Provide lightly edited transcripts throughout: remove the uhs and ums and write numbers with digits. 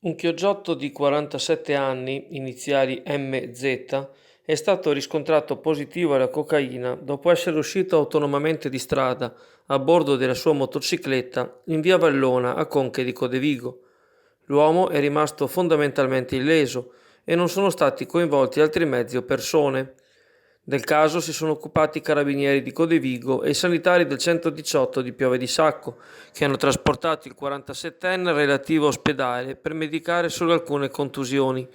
Un chioggiotto di 47 anni, iniziali MZ, è stato riscontrato positivo alla cocaina dopo essere uscito autonomamente di strada a bordo della sua motocicletta in via Vallona a Conche di Codevigo. L'uomo è rimasto fondamentalmente illeso e non sono stati coinvolti altri mezzi o persone. Del caso si sono occupati i carabinieri di Codevigo e i sanitari del 118 di Piove di Sacco, che hanno trasportato il 47enne al relativo ospedale per medicare solo alcune contusioni.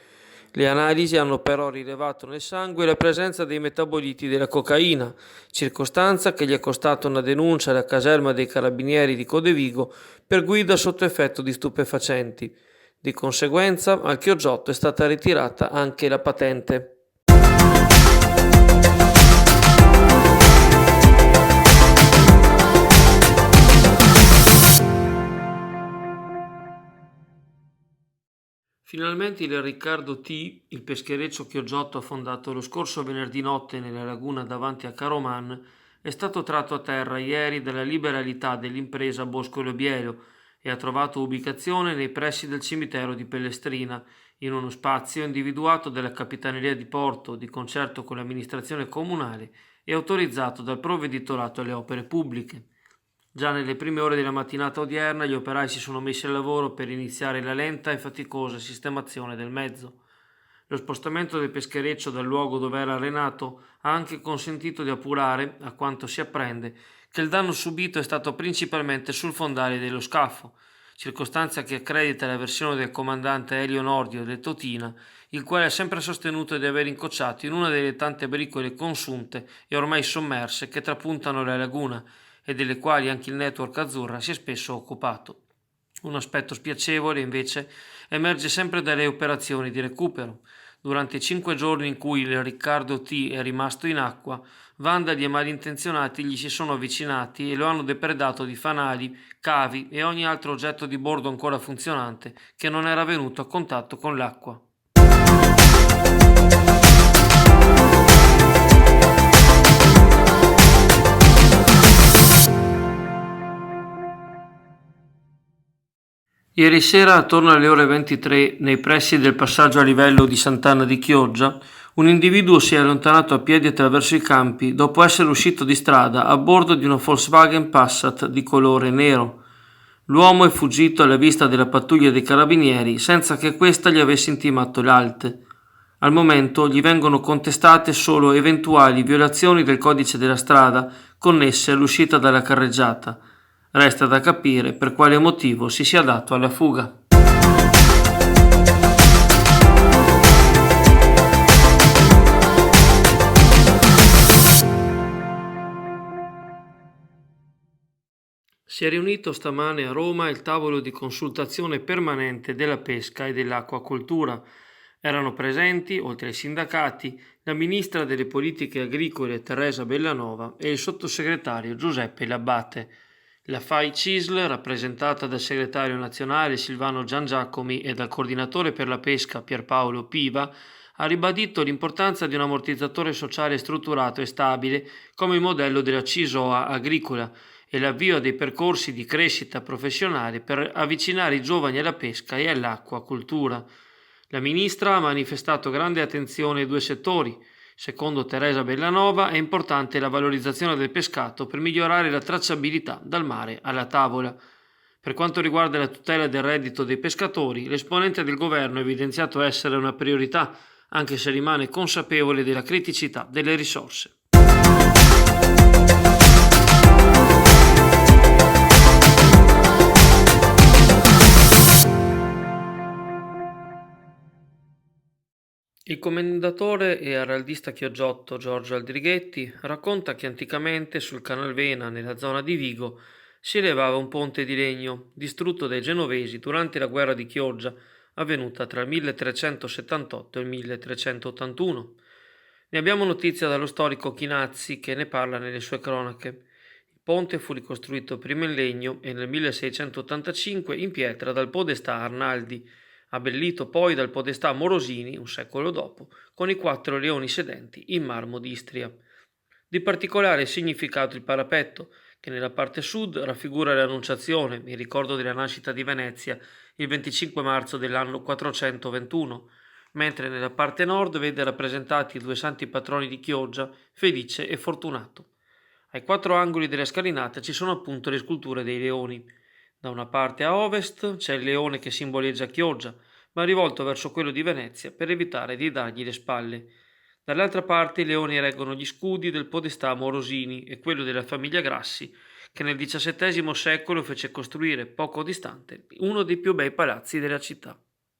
Le analisi hanno però rilevato nel sangue la presenza dei metaboliti della cocaina, circostanza che gli è costata una denuncia alla caserma dei carabinieri di Codevigo per guida sotto effetto di stupefacenti. Di conseguenza, al chioggiotto è stata ritirata anche la patente. Finalmente il Riccardo T, il peschereccio chioggiotto affondato lo scorso venerdì notte nella laguna davanti a Caroman, è stato tratto a terra ieri dalla liberalità dell'impresa Boscolo Bielo e ha trovato ubicazione nei pressi del cimitero di Pellestrina, in uno spazio individuato dalla Capitaneria di Porto di concerto con l'amministrazione comunale e autorizzato dal Provveditorato alle opere pubbliche. Già nelle prime ore della mattinata odierna gli operai si sono messi al lavoro per iniziare la lenta e faticosa sistemazione del mezzo. Lo spostamento del peschereccio dal luogo dove era arenato ha anche consentito di appurare, a quanto si apprende, che il danno subito è stato principalmente sul fondale dello scafo, circostanza che accredita la versione del comandante Elio Nordio del Totina, il quale ha sempre sostenuto di aver incocciato in una delle tante bricole consunte e ormai sommerse che trapuntano la laguna e delle quali anche il network azzurra si è spesso occupato. Un aspetto spiacevole, invece, emerge sempre dalle operazioni di recupero. Durante i 5 giorni in cui il Riccardo T è rimasto in acqua, vandali e malintenzionati gli si sono avvicinati e lo hanno depredato di fanali, cavi e ogni altro oggetto di bordo ancora funzionante che non era venuto a contatto con l'acqua. Ieri sera, attorno alle ore 23, nei pressi del passaggio a livello di Sant'Anna di Chioggia, un individuo si è allontanato a piedi attraverso i campi dopo essere uscito di strada a bordo di una Volkswagen Passat di colore nero. L'uomo è fuggito alla vista della pattuglia dei carabinieri senza che questa gli avesse intimato l'alte. Al momento gli vengono contestate solo eventuali violazioni del codice della strada connesse all'uscita dalla carreggiata. Resta da capire per quale motivo si sia dato alla fuga. Si è riunito stamane a Roma il tavolo di consultazione permanente della pesca e dell'acquacoltura. Erano presenti, oltre ai sindacati, la ministra delle politiche agricole Teresa Bellanova e il sottosegretario Giuseppe Labbate. La FAI CISL, rappresentata dal segretario nazionale Silvano Giangiacomi e dal coordinatore per la pesca Pierpaolo Piva, ha ribadito l'importanza di un ammortizzatore sociale strutturato e stabile come il modello della CISOA agricola e l'avvio dei percorsi di crescita professionale per avvicinare i giovani alla pesca e all'acquacoltura. La ministra ha manifestato grande attenzione ai due settori. Secondo Teresa Bellanova è importante la valorizzazione del pescato per migliorare la tracciabilità dal mare alla tavola. Per quanto riguarda la tutela del reddito dei pescatori, l'esponente del governo ha evidenziato essere una priorità, anche se rimane consapevole della criticità delle risorse. Il commendatore e araldista chioggiotto Giorgio Aldrighetti racconta che anticamente sul Canal Vena, nella zona di Vigo, si elevava un ponte di legno distrutto dai genovesi durante la guerra di Chioggia, avvenuta tra il 1378 e il 1381. Ne abbiamo notizia dallo storico Chinazzi che ne parla nelle sue cronache. Il ponte fu ricostruito prima in legno e nel 1685 in pietra dal podestà Arnaldi, abbellito poi dal podestà Morosini un secolo dopo, con i 4 leoni sedenti in marmo d'Istria. Di particolare significato il parapetto, che nella parte sud raffigura l'Annunciazione, il ricordo della nascita di Venezia, il 25 marzo dell'anno 421, mentre nella parte nord vede rappresentati i due santi patroni di Chioggia, Felice e Fortunato. Ai quattro angoli della scalinata ci sono appunto le sculture dei leoni. Da una parte a ovest c'è il leone che simboleggia Chioggia, ma rivolto verso quello di Venezia per evitare di dargli le spalle. Dall'altra parte i leoni reggono gli scudi del podestà Morosini e quello della famiglia Grassi, che nel XVII secolo fece costruire poco distante uno dei più bei palazzi della città.